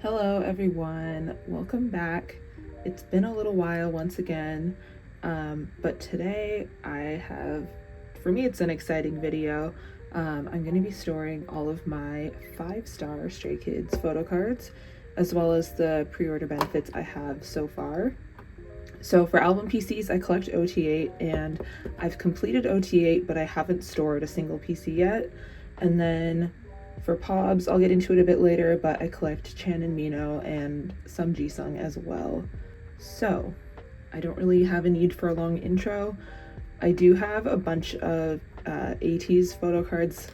Hello everyone, welcome back. It's been a little while once again, but today for me it's an exciting video. I'm going to be storing all of my 5-star Stray Kids photo cards, as well as the pre-order benefits I have so far. So for album PCs, I collect ot8, and I've completed ot8, but I haven't stored a single PC yet. And then for pobs, I'll get into it a bit later, but I collect Chan and Mino and some Jisung as well. So I don't really have a need for a long intro. I do have a bunch of ot8's photo cards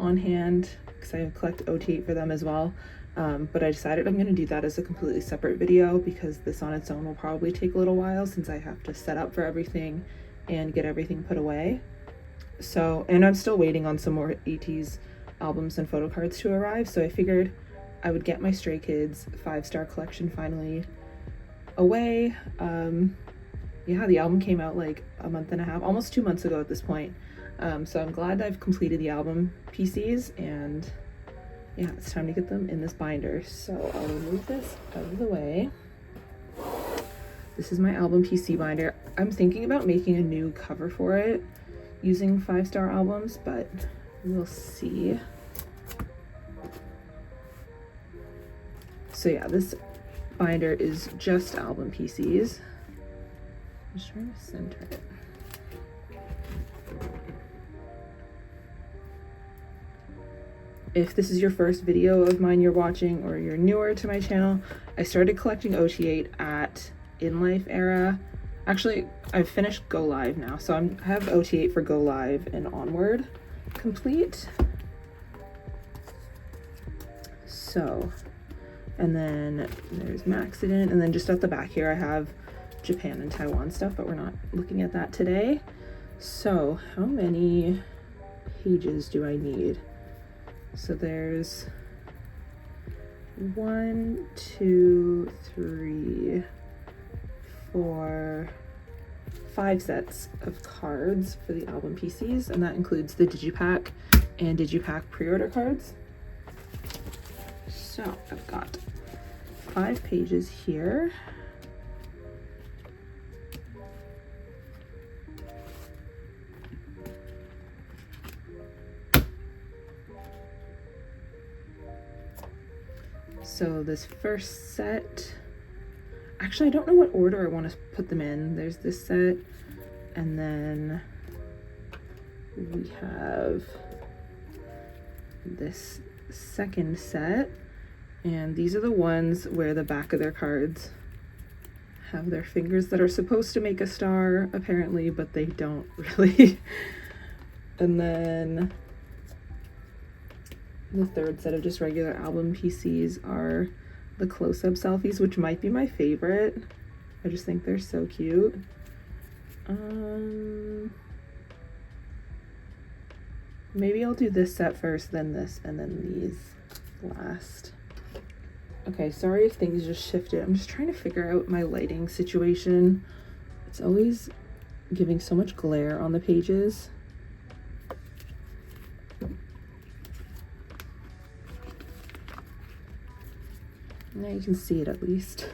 on hand because I collect ot8 for them as well. But I decided I'm going to do that as a completely separate video because this on its own will probably take a little while since I have to set up for everything and get everything put away. So, and I'm still waiting on some more ot8's albums and photo cards to arrive, so I figured I would get my Stray Kids 5-star collection finally away. Yeah, the album came out like a month and a half, almost 2 months ago at this point. So I'm glad I've completed the album PCs, and yeah, it's time to get them in this binder. So I'll remove this out of the way. This is my album PC binder. I'm thinking about making a new cover for it using 5-star albums, but we'll see. So yeah, this binder is just album PCs. I'm just trying to center it. If this is your first video of mine you're watching, or you're newer to my channel, I started collecting ot8 at In Life era. Actually, I've finished Go Live now, so I have ot8 for Go Live and onward complete. So, and then there's Maxident, and then just at the back here I have Japan and Taiwan stuff, but we're not looking at that today. So how many pages do I need? So there's 1, 2, 3, 4, 5 sets of cards for the album PCs, and that includes the Digipack and Digipack pre-order cards. So I've got 5 pages here. So this first set, actually I don't know what order I want to put them in. There's this set, and then we have this second set, and these are the ones where the back of their cards have their fingers that are supposed to make a star apparently, but they don't really. And then the third set of just regular album PCs are the close-up selfies, which might be my favorite. I just think they're so cute. Maybe I'll do this set first, then this, and then these last. Okay, sorry if things just shifted. I'm just trying to figure out my lighting situation. It's always giving so much glare on the pages. Now you can see it at least.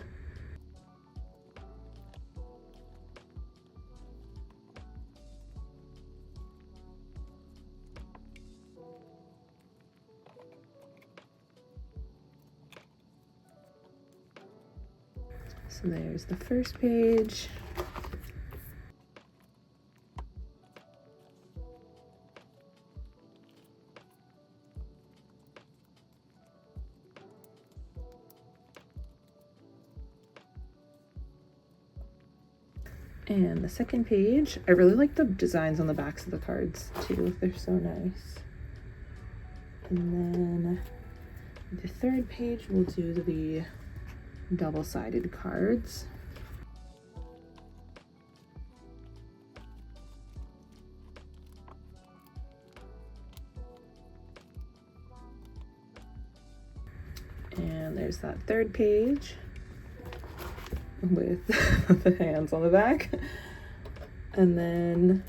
So there's the first page. And the second page, I really like the designs on the backs of the cards too. They're so nice. And then the third page, we'll do the double-sided cards. And there's that third page with the hands on the back. And then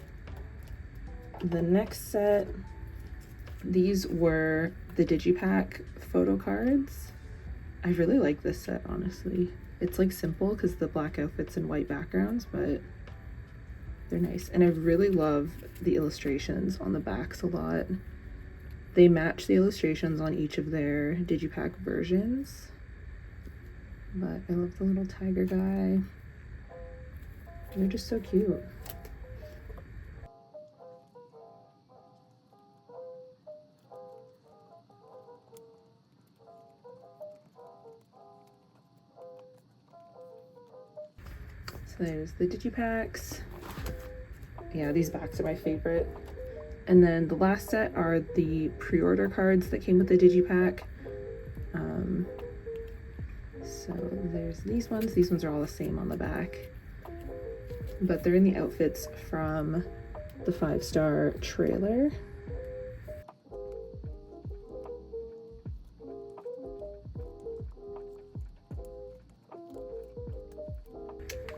the next set, these were the Digipack photo cards. I really like this set, honestly. It's like simple because the black outfits and white backgrounds, but they're nice. And I really love the illustrations on the backs a lot. They match the illustrations on each of their digipack versions. But I love the little tiger guy. They're just so cute. So there's the digipacks. Yeah, these backs are my favorite. And then the last set are the pre-order cards that came with the digipack. So there's these ones. These ones are all the same on the back, but they're in the outfits from the 5-star trailer.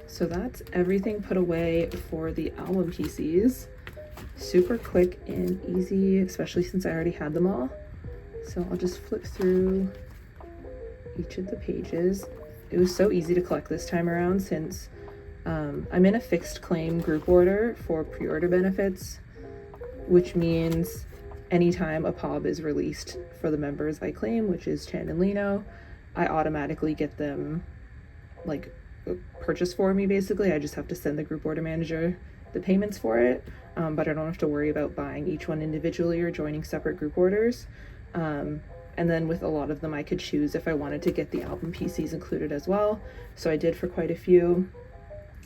So that's everything put away for the album PCs. Super quick and easy, especially since I already had them all. So I'll just flip through each of the pages. It was so easy to collect this time around since I'm in a fixed claim group order for pre-order benefits, which means anytime a POB is released for the members I claim, which is Chan and Lino, I automatically get them like purchased for me. Basically, I just have to send the group order manager the payments for it, but I don't have to worry about buying each one individually or joining separate group orders. And then with a lot of them, I could choose if I wanted to get the album PCs included as well. So I did for quite a few.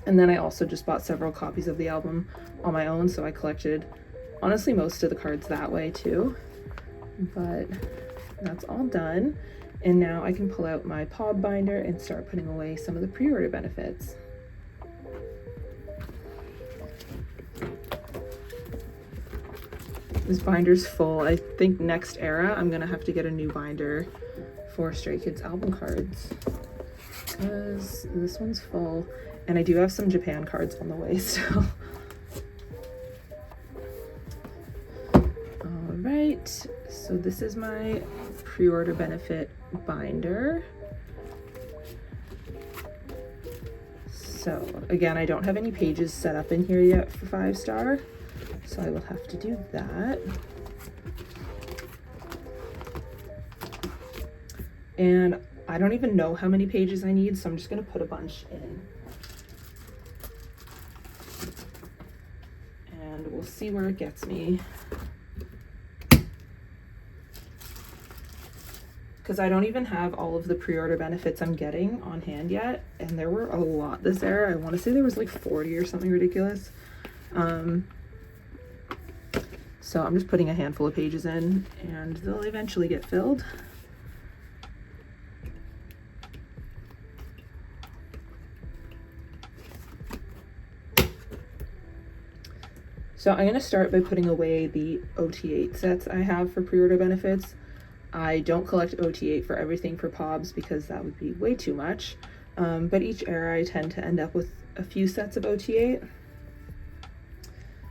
And then I also just bought several copies of the album on my own. So I collected, honestly, most of the cards that way too. But that's all done. And now I can pull out my POB binder and start putting away some of the pre-order benefits. This binder's full. I think next era I'm gonna have to get a new binder for Stray Kids album cards because this one's full, and I do have some Japan cards on the way still. All right, so this is my pre-order benefit binder. So again, I don't have any pages set up in here yet for 5-star. So I will have to do that. And I don't even know how many pages I need, so I'm just gonna put a bunch in. And we'll see where it gets me. Because I don't even have all of the pre-order benefits I'm getting on hand yet. And there were a lot this era. I wanna say there was like 40 or something ridiculous. So I'm just putting a handful of pages in and they'll eventually get filled. So I'm going to start by putting away the ot8 sets I have for pre-order benefits. I don't collect ot8 for everything for POBs because that would be way too much. But each era I tend to end up with a few sets of ot8.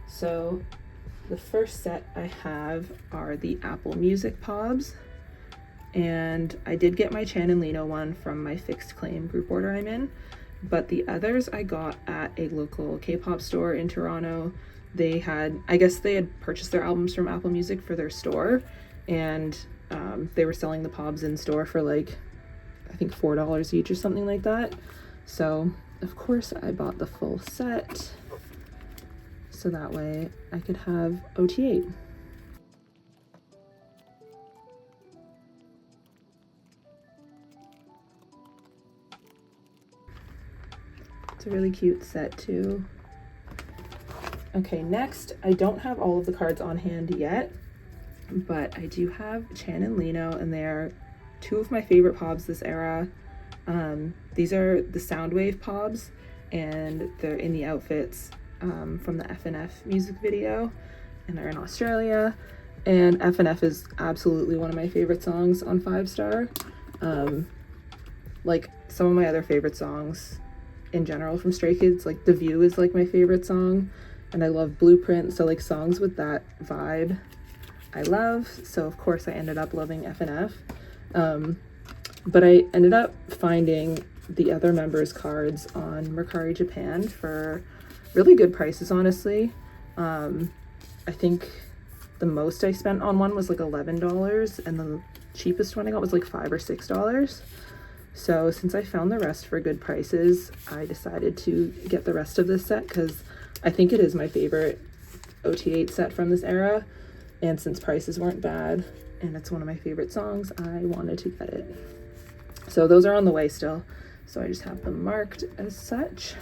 So the first set I have are the Apple Music POBs, and I did get my Chan and Lino one from my fixed claim group order I'm in, but the others I got at a local K-pop store in Toronto. I guess they had purchased their albums from Apple Music for their store, and they were selling the POBs in store for like, I think $4 each or something like that. So of course I bought the full set. So that way I could have ot8. It's a really cute set too. Okay, next, I don't have all of the cards on hand yet, but I do have Chan and Lino, and they are two of my favorite POBs this era. These are the Soundwave POBs, and they're in the outfits from the FNF music video, and they're in Australia. And FNF is absolutely one of my favorite songs on 5-star. Like some of my other favorite songs in general from Stray Kids, like The View is like my favorite song, and I love Blueprint, so like songs with that vibe I love. So of course I ended up loving FNF. But I ended up finding the other members' cards on Mercari Japan for really good prices, honestly. I think the most I spent on one was like $11, and the cheapest one I got was like $5 or $6. So since I found the rest for good prices, I decided to get the rest of this set because I think it is my favorite ot8 set from this era. And since prices weren't bad and it's one of my favorite songs, I wanted to get it. So those are on the way still. So I just have them marked as such.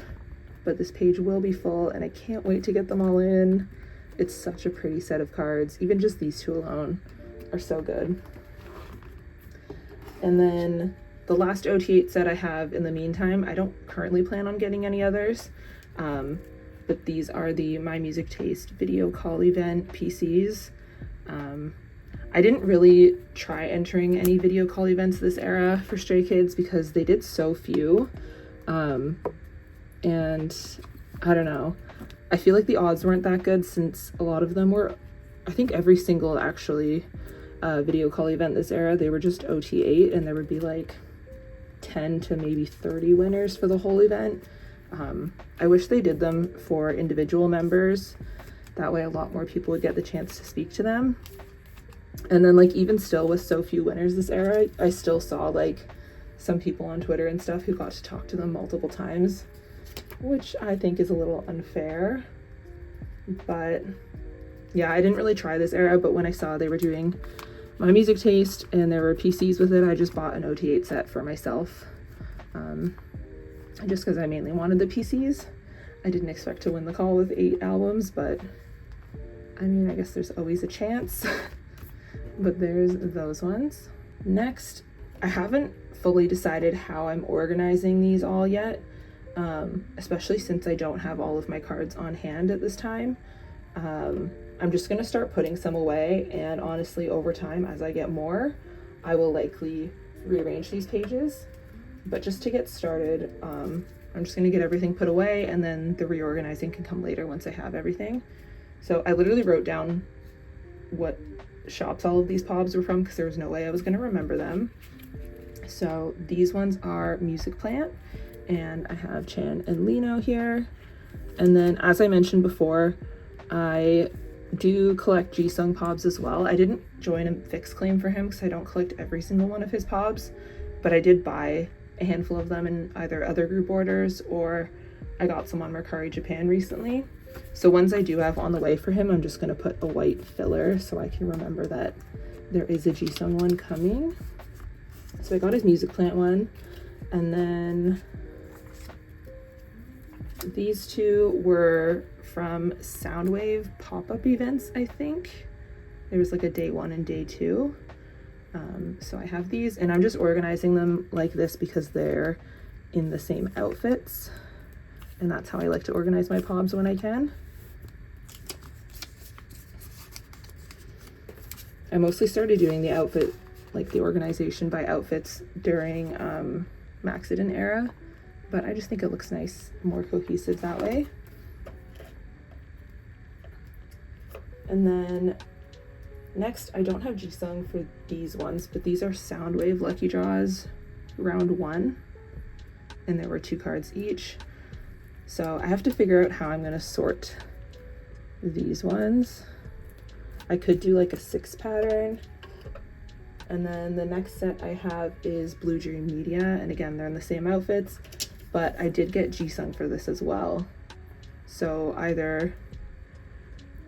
But this page will be full and I can't wait to get them all in. It's such a pretty set of cards. Even just these two alone are so good. And then the last ot8 set I have in the meantime, I don't currently plan on getting any others. But these are the My Music Taste video call event PCs. I didn't really try entering any video call events this era for Stray Kids because they did so few. And I don't know. I feel like the odds weren't that good since a lot of them were, I think every single actually video call event this era, they were just ot8 and there would be like 10 to maybe 30 winners for the whole event. I wish they did them for individual members. That way a lot more people would get the chance to speak to them. And then like even still with so few winners this era, I still saw like some people on Twitter and stuff who got to talk to them multiple times, which I think is a little unfair. But yeah, I didn't really try this era, but when I saw they were doing My Music Taste and there were PCs with it, I just bought an ot8 set for myself. Just because I mainly wanted the PCs. I didn't expect to win the call with 8 albums, but I mean, I guess there's always a chance. But there's those ones. Next, I haven't fully decided how I'm organizing these all yet, especially since I don't have all of my cards on hand at this time. I'm just gonna start putting some away, and honestly, over time, as I get more, I will likely rearrange these pages. But just to get started, I'm just gonna get everything put away, and then the reorganizing can come later once I have everything. So I literally wrote down what shops all of these pobs were from because there was no way I was gonna remember them. So these ones are Music Plant, and I have Chan and Lino here. And then, as I mentioned before, I do collect Jisung pobs as well. I didn't join a fixed claim for him because I don't collect every single one of his pobs, but I did buy a handful of them in either other group orders or I got some on Mercari Japan recently. So ones I do have on the way for him, I'm just going to put a white filler so I can remember that there is a Jisung one coming. So I got his Music Plant one, and then these two were from Soundwave pop-up events, I think. There was like a day 1 and day 2. So I have these, and I'm just organizing them like this because they're in the same outfits, and that's how I like to organize my pobs when I can. I mostly started doing the outfit, like the organization by outfits during Maxident era, but I just think it looks nice, more cohesive that way. And then next, I don't have Jisung for these ones, but these are Soundwave Lucky Draws round 1, and there were 2 cards each. So I have to figure out how I'm going to sort these ones. I could do like a 6 pattern. And then the next set I have is Blue Dream Media, and again, they're in the same outfits, but I did get Jisung for this as well. So either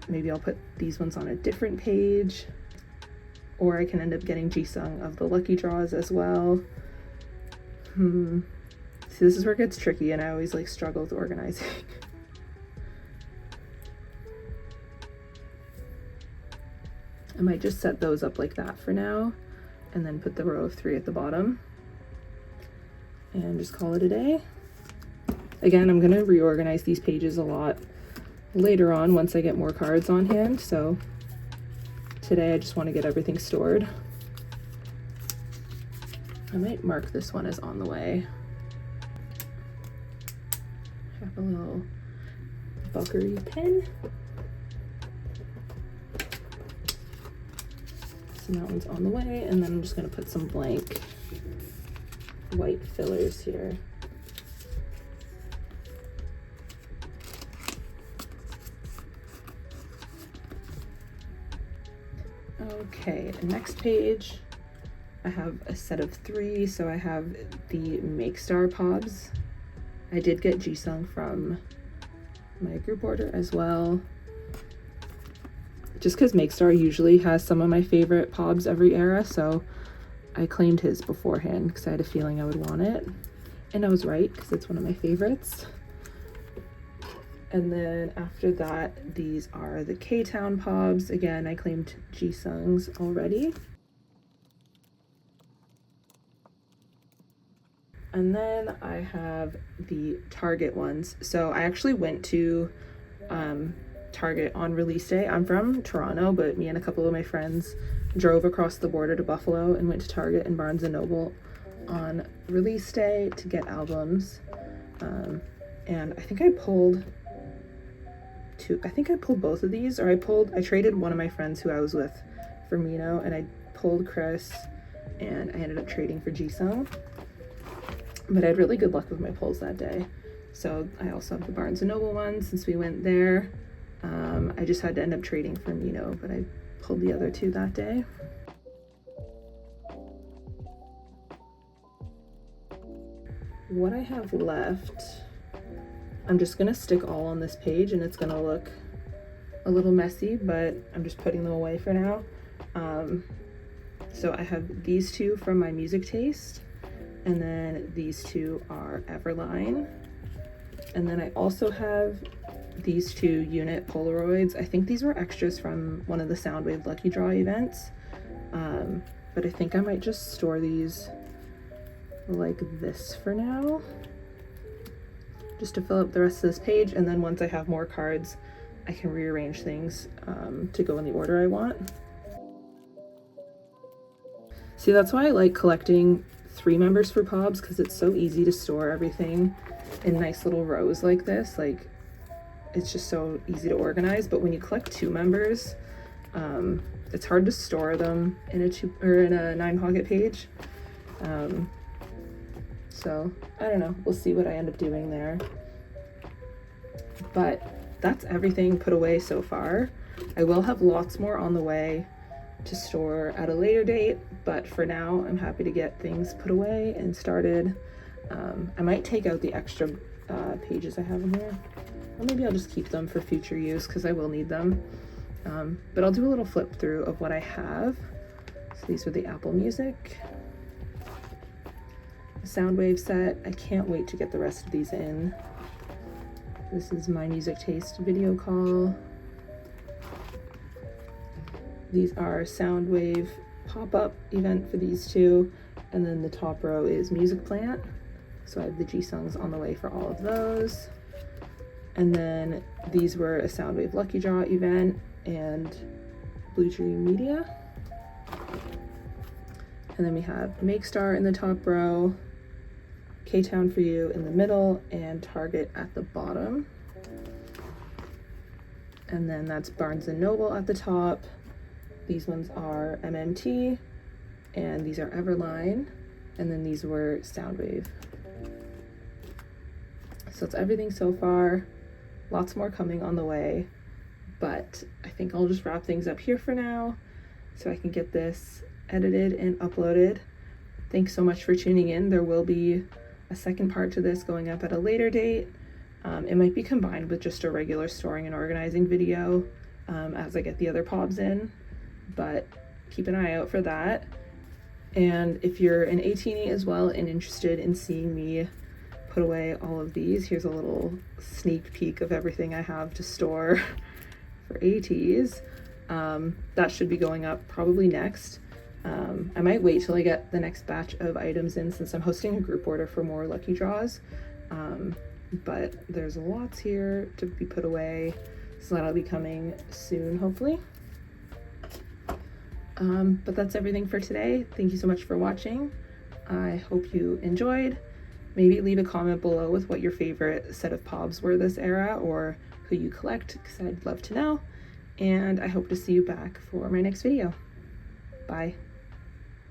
maybe I'll put these ones on a different page, or I can end up getting Jisung of the Lucky Draws as well. See, this is where it gets tricky, and I always like struggle with organizing. I might just set those up like that for now, and then put the row of 3 at the bottom, and just call it a day. Again, I'm gonna reorganize these pages a lot later on once I get more cards on hand, so today I just want to get everything stored. I might mark this one as on the way. Have a little buckery pen. So that one's on the way, and then I'm just going to put some blank white fillers here. Okay, next page, I have a set of 3, so I have the Make Star pobs. I did get Jisung from my group order as well. Just because Make Star usually has some of my favorite pobs every era, so I claimed his beforehand because I had a feeling I would want it. And I was right, because it's one of my favorites. And then after that, these are the K-Town pobs. Again, I claimed Jisung's already. And then I have the Target ones. So I actually went to Target on release day. I'm from Toronto, but me and a couple of my friends drove across the border to Buffalo and went to Target and Barnes & Noble on release day to get albums. And I think I pulled both of these, or I traded one of my friends who I was with for Mino, and I pulled Chris, and I ended up trading for Jisung. But I had really good luck with my pulls that day. So I also have the Barnes & Noble ones since we went there. I just had to end up trading for Mino, but I pulled the other 2 that day. What I have left, I'm just gonna stick all on this page, and it's gonna look a little messy, but I'm just putting them away for now. So I have these 2 from my music taste, and then these 2 are Everline. And then I also have these 2 unit Polaroids. I think these were extras from one of the Soundwave Lucky Draw events. But I think I might just store these like this for now, just to fill up the rest of this page. And then once I have more cards, I can rearrange things to go in the order I want. See, that's why I like collecting 3 members for pobs, because it's so easy to store everything in nice little rows like this. Like, it's just so easy to organize. But when you collect 2 members, it's hard to store them in a 9-pocket page. So I don't know, we'll see what I end up doing there. But that's everything put away so far. I will have lots more on the way to store at a later date, but for now I'm happy to get things put away and started. I might take out the extra pages I have in here, or maybe I'll just keep them for future use because I will need them. But I'll do a little flip through of what I have. So these are the Apple Music, the Soundwave set. I can't wait to get the rest of these in. This is my music taste video call. These are Soundwave pop-up event for these 2, and then the top row is Music Plant. So I have the Jisung's on the way for all of those. And then these were a Soundwave Lucky Draw event and Blue Dream Media. And then we have Make Star in the top row, K-Town for You in the middle, and Target at the bottom. And then that's Barnes & Noble at the top. These ones are MMT, and these are Everline, and then these were Soundwave. So it's everything so far. Lots more coming on the way, but I think I'll just wrap things up here for now so I can get this edited and uploaded. Thanks so much for tuning in. There will be a second part to this going up at a later date. It might be combined with just a regular storing and organizing video as I get the other pobs in, but keep an eye out for that. And if you're an ot8 as well and interested in seeing me put away all of these, here's a little sneak peek of everything I have to store for ATs. That should be going up probably next. I might wait till I get the next batch of items in, since I'm hosting a group order for more lucky draws. But there's lots here to be put away, so that'll be coming soon, hopefully. But that's everything for today. Thank you so much for watching. I hope you enjoyed. Maybe leave a comment below with what your favorite set of pobs were this era, or who you collect, because I'd love to know. And I hope to see you back for my next video. Bye.